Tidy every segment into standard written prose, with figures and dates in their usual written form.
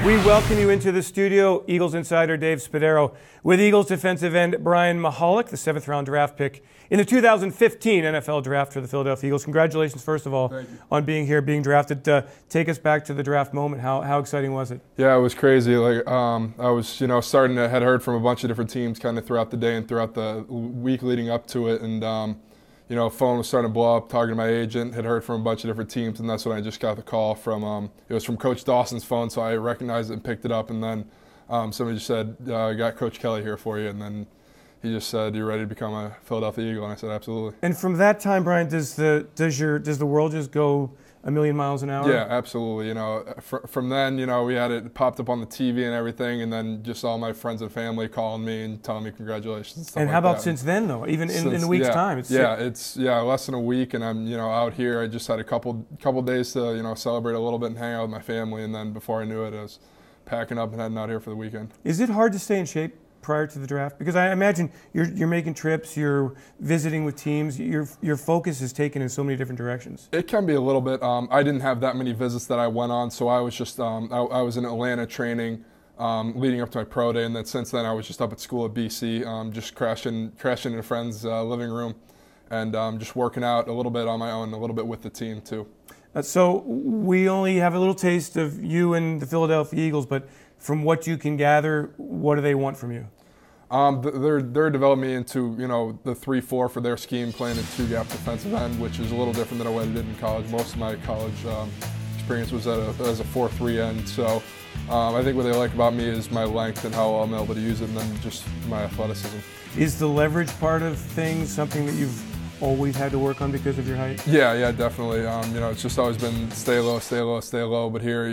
We welcome you into the studio, Eagles insider Dave Spadaro, with Eagles defensive end Brian Mihalik, the 7th-round draft pick in the 2015 NFL Draft for the Philadelphia Eagles. Congratulations, first of all, on being here, being drafted. Take us back to the draft moment. How exciting was it? Yeah, it was crazy. Like I was, starting to had heard from a bunch of different teams kind of throughout the day and throughout the week leading up to it, and phone was starting to blow up. Talking to my agent, had heard from a bunch of different teams, and that's when I just got the call from. It was from Coach Dawson's phone, so I recognized it and picked it up, and then somebody just said, "I got Coach Kelly here for you," and then he just said, "You ready to become a Philadelphia Eagle?" And I said, "Absolutely." And from that time, Brian, does the world just go a million miles an hour? Yeah, absolutely. From then, we had it popped up on the TV and everything, and then just all my friends and family calling me and telling me congratulations. And how about since then, though? Even in a week's time? It's less than a week, and I'm out here. I just had a couple days to celebrate a little bit and hang out with my family, and then before I knew it, I was packing up and heading out here for the weekend. Is it hard to stay in shape prior to the draft? Because I imagine you're making trips, you're visiting with teams, your focus is taken in so many different directions. It can be a little bit. I didn't have that many visits that I went on, so I was just I was in Atlanta training leading up to my pro day, and then since then I was just up at school at BC, just crashing in a friend's living room, and just working out a little bit on my own, a little bit with the team too. So we only have a little taste of you and the Philadelphia Eagles, but from what you can gather, what do they want from you? They're developing me into the 3-4 for their scheme, playing a 2-gap defensive end, which is a little different than what I did in college. Most of my college experience was as a 4-3 end. So I think what they like about me is my length and how I'm able to use it, and then just my athleticism. Is the leverage part of things something that you've always had to work on because of your height? Yeah, definitely. It's just always been stay low, stay low, stay low. But here,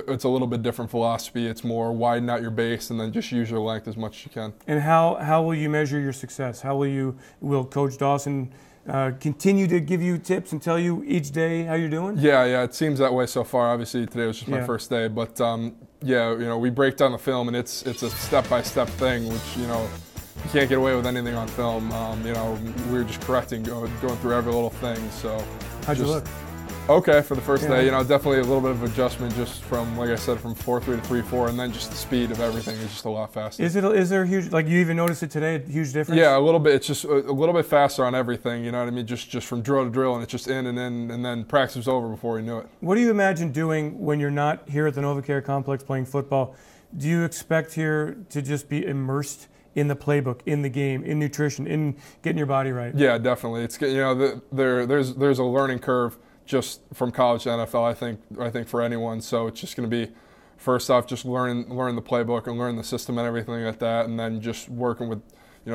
it's a little bit different philosophy. It's more widen out your base and then just use your length as much as you can. And how will you measure your success? Will Coach Dawson continue to give you tips and tell you each day how you're doing? Yeah, it seems that way so far. Obviously, today was just my first day, but we break down the film, and it's a step-by-step thing, which you can't get away with anything on film. We were just correcting, going through every little thing. So how'd you look? Okay for the first day. Definitely a little bit of adjustment just from, like I said, from 4-3 to 3-4, and then just the speed of everything is just a lot faster. Is there a huge, like you even noticed it today, a huge difference? Yeah, a little bit. It's just a little bit faster on everything. You know what I mean? Just from drill to drill, and it's just in, and then practice was over before we knew it. What do you imagine doing when you're not here at the NovaCare Complex playing football? Do you expect here to just be immersed in the playbook, in the game, in nutrition, in getting your body right? Yeah, definitely. It's there's a learning curve just from college to NFL. I think for anyone. So it's just going to be, first off, just learn the playbook and learn the system and everything like that, and then just working with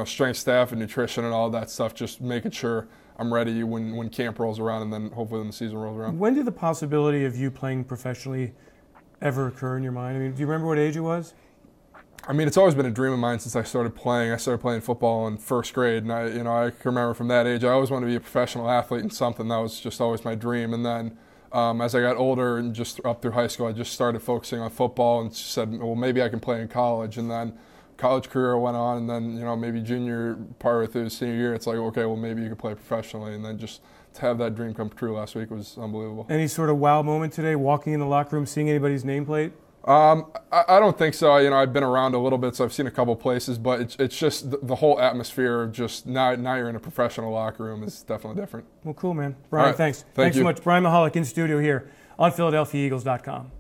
strength staff and nutrition and all that stuff. Just making sure I'm ready when camp rolls around, and then hopefully when the season rolls around. When did the possibility of you playing professionally ever occur in your mind? I mean, do you remember what age it was? I mean, it's always been a dream of mine since I started playing. I started playing football in first grade, and I can remember from that age, I always wanted to be a professional athlete in something. That was just always my dream. And then as I got older and just up through high school, I just started focusing on football and said, well, maybe I can play in college. And then college career went on, and then maybe junior part through senior year, it's like, okay, well, maybe you can play professionally. And then just to have that dream come true last week was unbelievable. Any sort of wow moment today, walking in the locker room, seeing anybody's nameplate? I don't think so. I've been around a little bit, so I've seen a couple places, but it's just the whole atmosphere of just now you're in a professional locker room is definitely different. Well, cool, man. Brian, right. thanks. Thanks so much. Brian Mihalik in studio here on PhiladelphiaEagles.com.